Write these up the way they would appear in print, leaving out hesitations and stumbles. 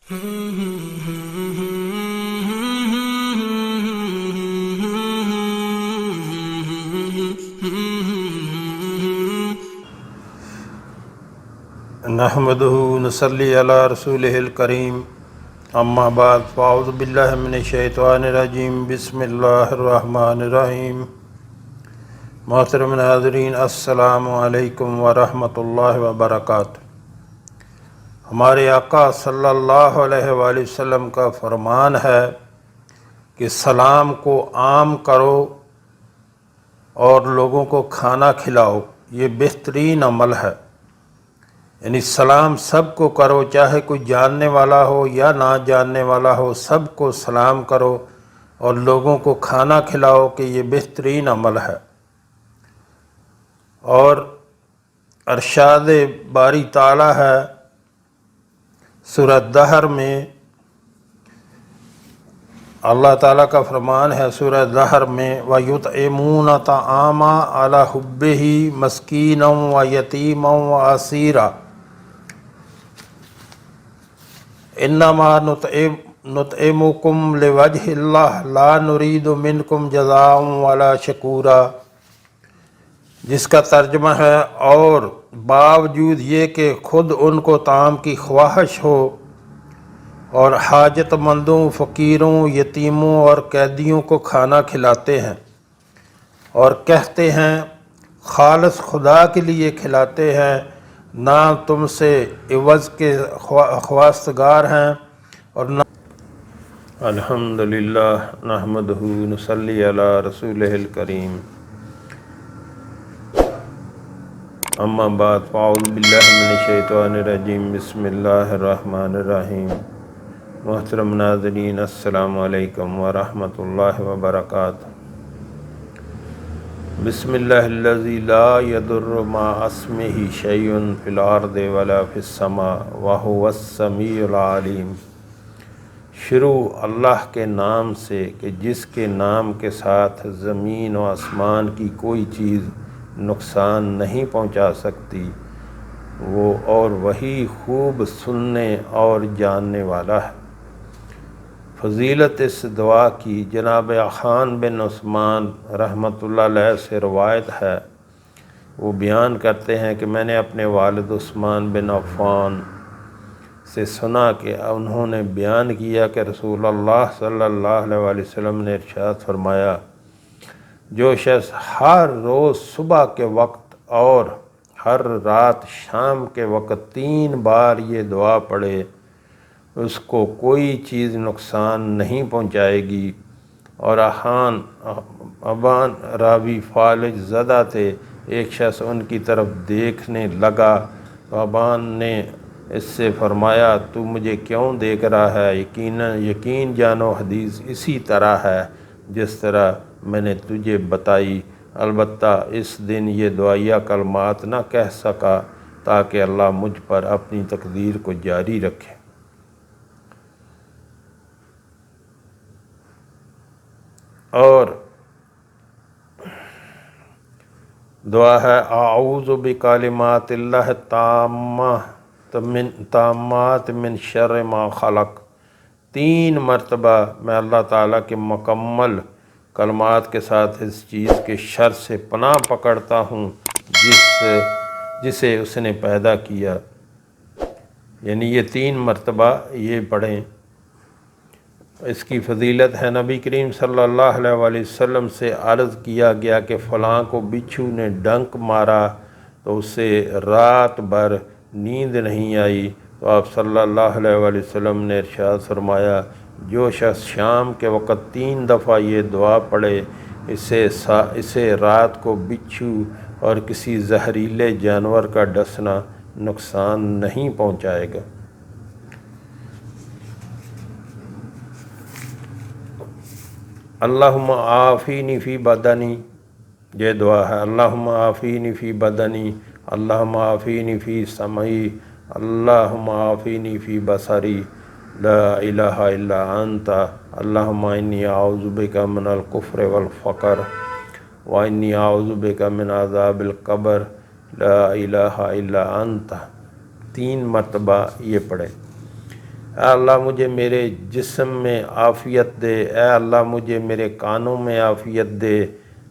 نحمدہ نصلی علی رسولہ الکریم اما بعد فاعوذ باللہ من الشیطان الرجیم بسم اللہ الرحمن الرحیم محترم ناظرین السلام علیکم ورحمۃ اللہ وبرکاتہ۔ ہمارے آقا صلی اللہ علیہ وآلہ وسلم کا فرمان ہے کہ سلام کو عام کرو اور لوگوں کو کھانا کھلاؤ، یہ بہترین عمل ہے۔ یعنی سلام سب کو کرو، چاہے کوئی جاننے والا ہو یا نہ جاننے والا ہو، سب کو سلام کرو اور لوگوں کو کھانا کھلاؤ کہ یہ بہترین عمل ہے۔ اور ارشاد باری تعالی ہے سورہ دہر میں، اللہ تعالیٰ کا فرمان ہے سورہ دہر میں وَيُطْعِمُونَ الطَّعَامَ عَلَىٰ حُبِّهِ مِسْكِينًا وَيَتِيمًا وَأَسِيرًا انما نطعمکم لوجہ اللہ لا نرید منکم جزاء ولا شکورا، جس کا ترجمہ ہے اور باوجود یہ کہ خود ان کو طعام کی خواہش ہو اور حاجت مندوں، فقیروں، یتیموں اور قیدیوں کو کھانا کھلاتے ہیں اور کہتے ہیں خالص خدا کے لیے کھلاتے ہیں، نہ تم سے عوض کے خواستگار ہیں اور نہ۔ الحمدللہ نحمدہ نصلی علی رسولہ الکریم اما بعد فاعوذ باللہ من الشیطان الرجیم بسم اللہ الرحمن الرحیم۔ محترم ناظرین السلام علیکم ورحمۃ اللہ وبرکاتہ۔ بسم اللہ الذی لا یضر مع اسمہ شیء فی الارض ولا فی السماء وہو السمیع العلیم۔ شروع اللہ کے نام سے کہ جس کے نام کے ساتھ زمین و آسمان کی کوئی چیز نقصان نہیں پہنچا سکتی، وہ اور وہی خوب سننے اور جاننے والا ہے۔ فضیلت اس دعا کی جناب خان بن عثمان رحمۃ اللہ علیہ سے روایت ہے، وہ بیان کرتے ہیں کہ میں نے اپنے والد عثمان بن عفان سے سنا کہ انہوں نے بیان کیا کہ رسول اللہ صلی اللہ علیہ وآلہ وسلم نے ارشاد فرمایا، جو شخص ہر روز صبح کے وقت اور ہر رات شام کے وقت 3 بار یہ دعا پڑھے، اس کو کوئی چیز نقصان نہیں پہنچائے گی۔ اور ابان راوی فالج زدہ تھے، ایک شخص ان کی طرف دیکھنے لگا تو ابان نے اس سے فرمایا تو مجھے کیوں دیکھ رہا ہے؟ یقین جانو حدیث اسی طرح ہے جس طرح میں نے تجھے بتائی، البتہ اس دن یہ دعائیہ کلمات نہ کہہ سکا تاکہ اللہ مجھ پر اپنی تقدیر کو جاری رکھے۔ اور دعا ہے اعوذ بکلمات اللہ التامات من شر ما خلق۔ 3 مرتبہ میں اللہ تعالیٰ کے مکمل کلمات کے ساتھ اس چیز کے شر سے پناہ پکڑتا ہوں جسے اس نے پیدا کیا۔ یعنی یہ 3 مرتبہ یہ پڑھیں۔ اس کی فضیلت ہے، نبی کریم صلی اللہ علیہ وآلہ وسلم سے عرض کیا گیا کہ فلاں کو بچھو نے ڈنک مارا تو اسے رات بھر نیند نہیں آئی، تو آپ صلی اللہ علیہ وآلہ وسلم نے ارشاد فرمایا، جو شخص شام کے وقت 3 دفعہ یہ دعا پڑھے، اسے رات کو بچھو اور کسی زہریلے جانور کا ڈسنا نقصان نہیں پہنچائے گا۔ اللہم عافینی فی بدنی، یہ دعا ہے، اللہم عافینی فی بدنی، اللہم عافینی فی سمعی، اللہم عافینی فی بصری، لا الہ الا انت، اللہم انی اعوذ بک من الکفر والفقر وانی اعوذ بک من عذاب القبر، لا الہ الا انت۔ 3 مرتبہ یہ پڑھیں۔ اے اللہ مجھے میرے جسم میں عافیت دے، اے اللہ مجھے میرے کانوں میں عافیت دے،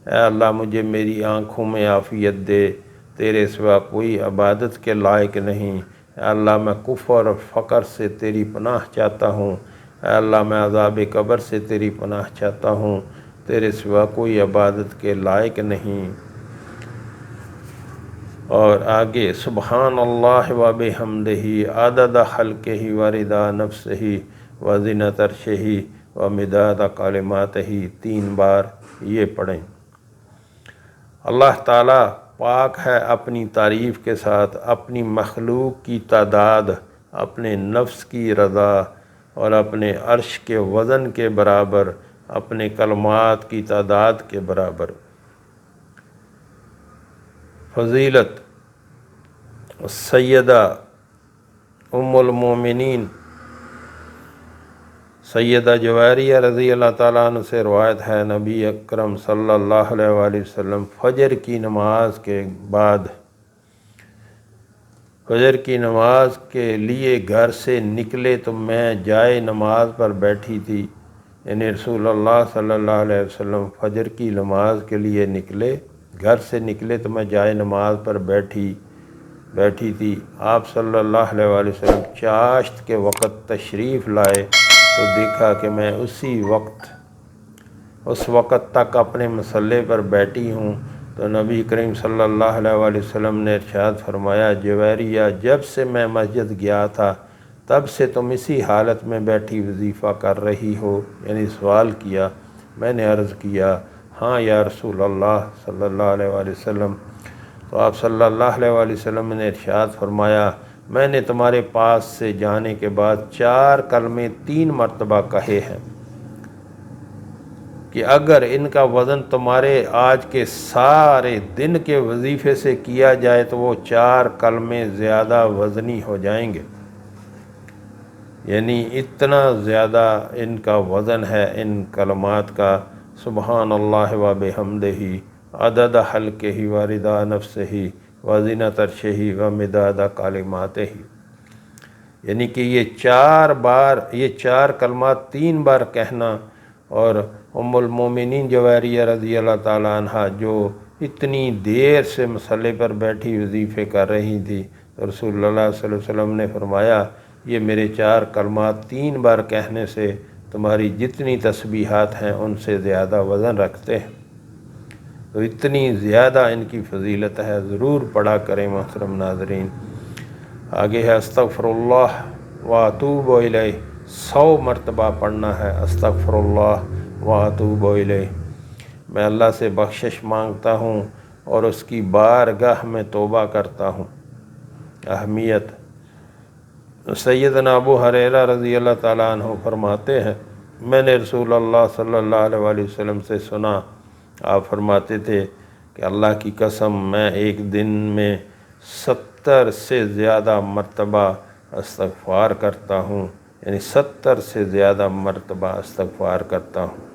اے اللہ مجھے میری آنکھوں میں عافیت دے، تیرے سوا کوئی عبادت کے لائق نہیں۔ اے اللہ میں کفر اور فقر سے تیری پناہ چاہتا ہوں، اے اللہ میں عذاب قبر سے تیری پناہ چاہتا ہوں، تیرے سوا کوئی عبادت کے لائق نہیں۔ اور آگے سبحان اللہ و بحمدہ عدد خلقہ و رضا نفسہ و زینت عرشہ و مداد کلماتہ 3 بار یہ پڑھیں۔ اللہ تعالیٰ پاک ہے اپنی تعریف کے ساتھ، اپنی مخلوق کی تعداد، اپنے نفس کی رضا اور اپنے عرش کے وزن کے برابر، اپنے کلمات کی تعداد کے برابر۔ فضیلت سیدہ ام المومنین سیدہ جویریہ رضی اللہ تعالیٰ عنہ سے روایت ہے، نبی اکرم صلی اللہ علیہ وآلہ وسلم فجر کی نماز کے بعد فجر کی نماز کے لیے گھر سے نکلے تو میں جائے نماز پر بیٹھی تھی، یعنی رسول اللہ صلی اللہ علیہ وسلم فجر کی نماز کے لیے نکلے، گھر سے نکلے تو میں جائے نماز پر بیٹھی تھی۔ آپ صلی اللہ علیہ وآلہ وسلم چاشت کے وقت تشریف لائے تو دیکھا کہ میں اس وقت تک اپنے مصلے پر بیٹھی ہوں، تو نبی کریم صلی اللہ علیہ وآلہ وسلم نے ارشاد فرمایا، جویریہ جب سے میں مسجد گیا تھا تب سے تم اسی حالت میں بیٹھی وظیفہ کر رہی ہو، یعنی سوال کیا۔ میں نے عرض کیا، ہاں یا رسول اللہ صلی اللہ علیہ وآلہ وسلم۔ تو آپ صلی اللہ علیہ وآلہ وسلم نے ارشاد فرمایا، میں نے تمہارے پاس سے جانے کے بعد 4 کلمے 3 مرتبہ کہے ہیں کہ اگر ان کا وزن تمہارے آج کے سارے دن کے وظیفے سے کیا جائے تو وہ 4 کلمے زیادہ وزنی ہو جائیں گے، یعنی اتنا زیادہ ان کا وزن ہے ان کلمات کا۔ سبحان اللہ و بحمدہ عدد خلقہ و رضا نفسہ و زینت عرشہ و مداد کلماتہ، یعنی کہ یہ 4 کلمات 3 بار کہنا۔ اور ام المومنین جویریہ رضی اللہ تعالیٰ عنہ جو اتنی دیر سے مصلی پر بیٹھی وظیفے کر رہی تھی، تو رسول اللہ صلی اللہ علیہ وسلم نے فرمایا، یہ میرے 4 کلمات 3 بار کہنے سے تمہاری جتنی تسبیحات ہیں ان سے زیادہ وزن رکھتے ہیں۔ تو اتنی زیادہ ان کی فضیلت ہے، ضرور پڑھا کریں محترم ناظرین۔ آگے ہے استغفر اللہ واتوب الیہ، 100 مرتبہ پڑھنا ہے استغفر اللہ واتوب الیہ۔ میں اللہ سے بخشش مانگتا ہوں اور اس کی بارگاہ میں توبہ کرتا ہوں۔ اہمیت سیدنا ابو ہریرہ رضی اللہ تعالیٰ عنہ فرماتے ہیں، میں نے رسول اللہ صلی اللہ علیہ وآلہ وسلم سے سنا، آپ فرماتے تھے کہ اللہ کی قسم میں ایک دن میں 70 سے زیادہ مرتبہ استغفار کرتا ہوں، یعنی 70 سے زیادہ مرتبہ استغفار کرتا ہوں۔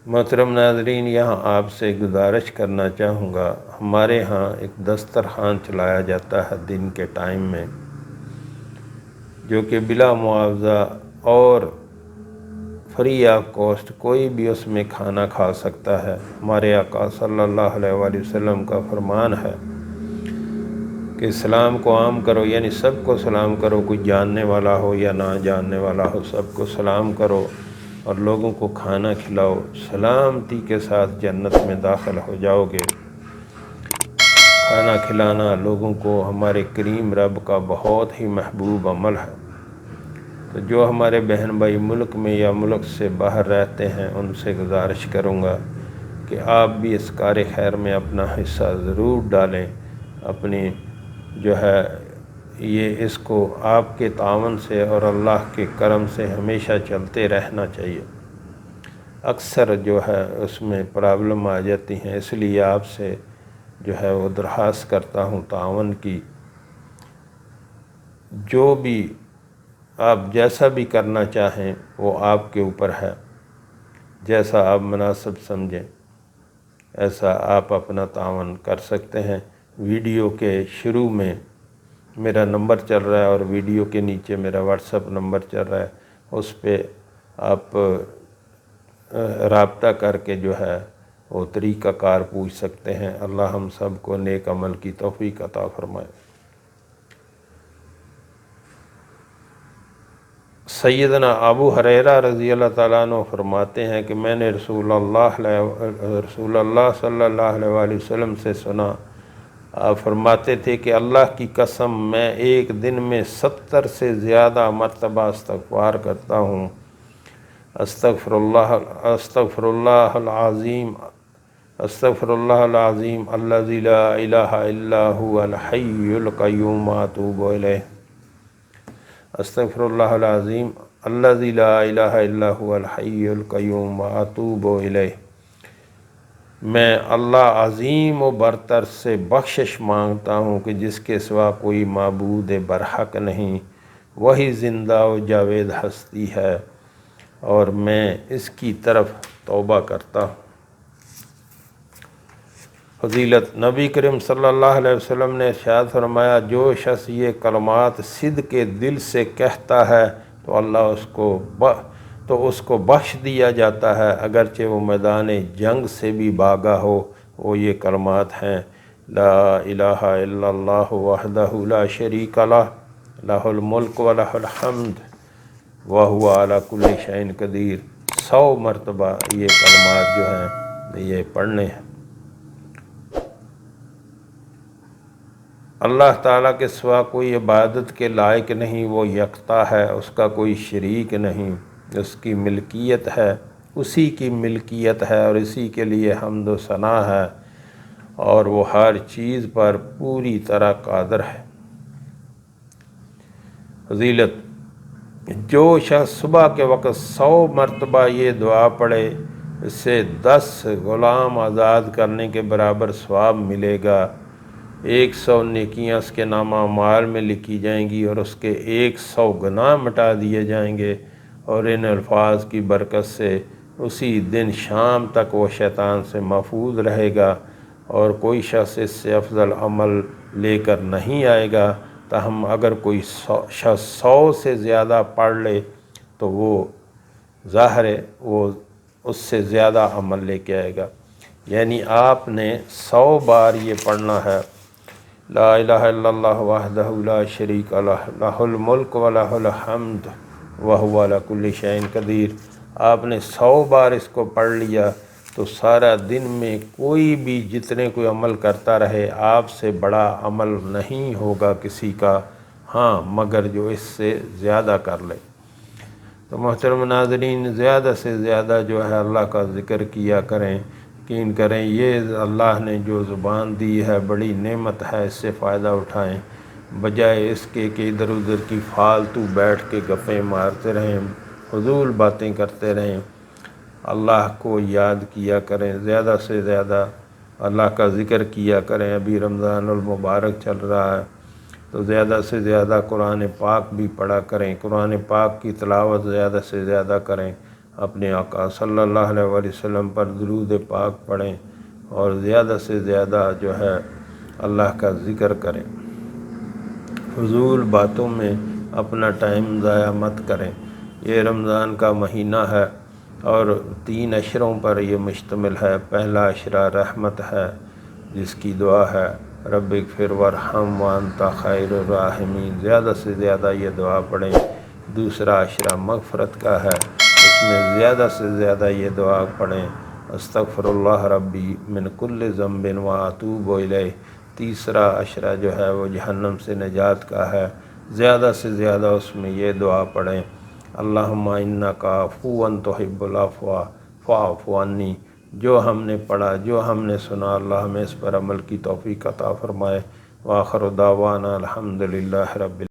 محترم ناظرین، یہاں آپ سے گزارش کرنا چاہوں گا، ہمارے ہاں ایک دسترخوان چلایا جاتا ہے دن کے ٹائم میں، جو کہ بلا معاوضہ اور فری آف کاسٹ کوئی بھی اس میں کھانا کھا سکتا ہے۔ ہمارے آقا صلی اللہ علیہ وآلہ وسلم کا فرمان ہے کہ سلام کو عام کرو، یعنی سب کو سلام کرو، کوئی جاننے والا ہو یا نہ جاننے والا ہو، سب کو سلام کرو اور لوگوں کو کھانا کھلاؤ، سلامتی کے ساتھ جنت میں داخل ہو جاؤ گے۔ کھانا کھلانا لوگوں کو ہمارے کریم رب کا بہت ہی محبوب عمل ہے۔ تو جو ہمارے بہن بھائی ملک میں یا ملک سے باہر رہتے ہیں ان سے گزارش کروں گا کہ آپ بھی اس کار خیر میں اپنا حصہ ضرور ڈالیں، اپنی جو ہے یہ اس کو آپ کے تعاون سے اور اللہ کے کرم سے ہمیشہ چلتے رہنا چاہیے۔ اکثر جو ہے اس میں پرابلم آ جاتی ہیں، اس لیے آپ سے جو ہے وہ درخواست کرتا ہوں تعاون کی۔ جو بھی آپ جیسا بھی کرنا چاہیں وہ آپ کے اوپر ہے، جیسا آپ مناسب سمجھیں ایسا آپ اپنا تعاون کر سکتے ہیں۔ ویڈیو کے شروع میں میرا نمبر چل رہا ہے اور ویڈیو کے نیچے میرا واٹس ایپ نمبر چل رہا ہے، اس پہ آپ رابطہ کر کے جو ہے وہ طریقہ کار پوچھ سکتے ہیں۔ اللہ ہم سب کو نیک عمل کی توفیق عطا فرمائے۔ سیدنا ابو ہریرہ رضی اللہ تعالیٰ عنہ فرماتے ہیں کہ میں نے رسول اللہ صلی اللہ علیہ وآلہ وسلم سے سنا، آپ فرماتے تھے کہ اللہ کی قسم میں ایک دن میں 70 سے زیادہ مرتبہ استغفار کرتا ہوں۔ استغفر اللہ العظیم الذی لا الہ الا هو الحی القیوم واتوب الیہ۔ استغفر اللہ العظیم الذی لا الہ الا هو الحی القیوم واتوب الیہ۔ میں اللہ عظیم و برتر سے بخشش مانگتا ہوں کہ جس کے سوا کوئی معبود برحق نہیں، وہی زندہ و جاوید ہستی ہے، اور میں اس کی طرف توبہ کرتا ہوں۔ فضیلت نبی کریم صلی اللہ علیہ وسلم نے ارشاد فرمایا، جو شخص یہ کلمات صدق کے دل سے کہتا ہے تو اللہ اس کو بخش دیا جاتا ہے، اگرچہ وہ میدان جنگ سے بھی بھاگا ہو۔ وہ یہ کلمات ہیں: لا الہ الا اللہ وحدہ لا شریک لہ، لہ الملک و لہ الحمد وہو علی کل شیء قدیر۔ 100 مرتبہ یہ کلمات جو ہیں یہ پڑھنے ہیں۔ اللہ تعالیٰ کے سوا کوئی عبادت کے لائق نہیں، وہ یکتا ہے، اس کا کوئی شریک نہیں، اس کی ملکیت ہے، اسی کی ملکیت ہے اور اسی کے لیے حمد و ثنا ہے، اور وہ ہر چیز پر پوری طرح قادر ہے۔ فضیلت جو شخص صبح کے وقت 100 مرتبہ یہ دعا پڑھے، اس سے 10 غلام آزاد کرنے کے برابر ثواب ملے گا۔ 100 نیکیاں اس کے نامہ اعمال میں لکھی جائیں گی اور اس کے 100 گناہ مٹا دیے جائیں گے، اور ان الفاظ کی برکت سے اسی دن شام تک وہ شیطان سے محفوظ رہے گا، اور کوئی شخص اس سے افضل عمل لے کر نہیں آئے گا۔ تاہم اگر کوئی شخص 100 سے زیادہ پڑھ لے تو وہ ظاہر ہے وہ اس سے زیادہ عمل لے کے آئے گا۔ یعنی آپ نے 100 بار یہ پڑھنا ہے: لا الہ الا اللہ وحدہ لا شریک لہ، لہ الملک و لہ الحمد وہو علی کل شیء قدیر۔ آپ نے 100 بار اس کو پڑھ لیا تو سارا دن میں کوئی بھی جتنے کوئی عمل کرتا رہے، آپ سے بڑا عمل نہیں ہوگا کسی کا، ہاں مگر جو اس سے زیادہ کر لے۔ تو محترم ناظرین، زیادہ سے زیادہ جو ہے اللہ کا ذکر کیا کریں، یقین کریں یہ اللہ نے جو زبان دی ہے بڑی نعمت ہے، اس سے فائدہ اٹھائیں، بجائے اس کے کہ ادھر ادھر کی فالتو بیٹھ کے گپیں مارتے رہیں، فضول باتیں کرتے رہیں۔ اللہ کو یاد کیا کریں، زیادہ سے زیادہ اللہ کا ذکر کیا کریں۔ ابھی رمضان المبارک چل رہا ہے تو زیادہ سے زیادہ قرآن پاک بھی پڑھا کریں، قرآن پاک کی تلاوت زیادہ سے زیادہ کریں، اپنے آقا صلی اللہ علیہ وآلہ وسلم پر درود پاک پڑھیں، اور زیادہ سے زیادہ جو ہے اللہ کا ذکر کریں۔ فضول باتوں میں اپنا ٹائم ضائع مت کریں۔ یہ رمضان کا مہینہ ہے اور 3 عشروں پر یہ مشتمل ہے۔ پہلا عشرہ رحمت ہے، جس کی دعا ہے رب اغفر وارحم وانت خیر الراحمین، زیادہ سے زیادہ یہ دعا پڑھیں۔ دوسرا عشرہ مغفرت کا ہے، اس میں زیادہ سے زیادہ یہ دعا پڑھیں، استغفر اللہ ربی من کل ذنب واتوب الیہ۔ تیسرا عشرہ جو ہے وہ جہنم سے نجات کا ہے، زیادہ سے زیادہ اس میں یہ دعا پڑھیں، اللہم انک عفو تحب العفو فاعف عنی۔ جو ہم نے پڑھا، جو ہم نے سنا، اللہ ہمیں اس پر عمل کی توفیق عطا فرمائے۔ وآخر دعوانا الحمدللہ رب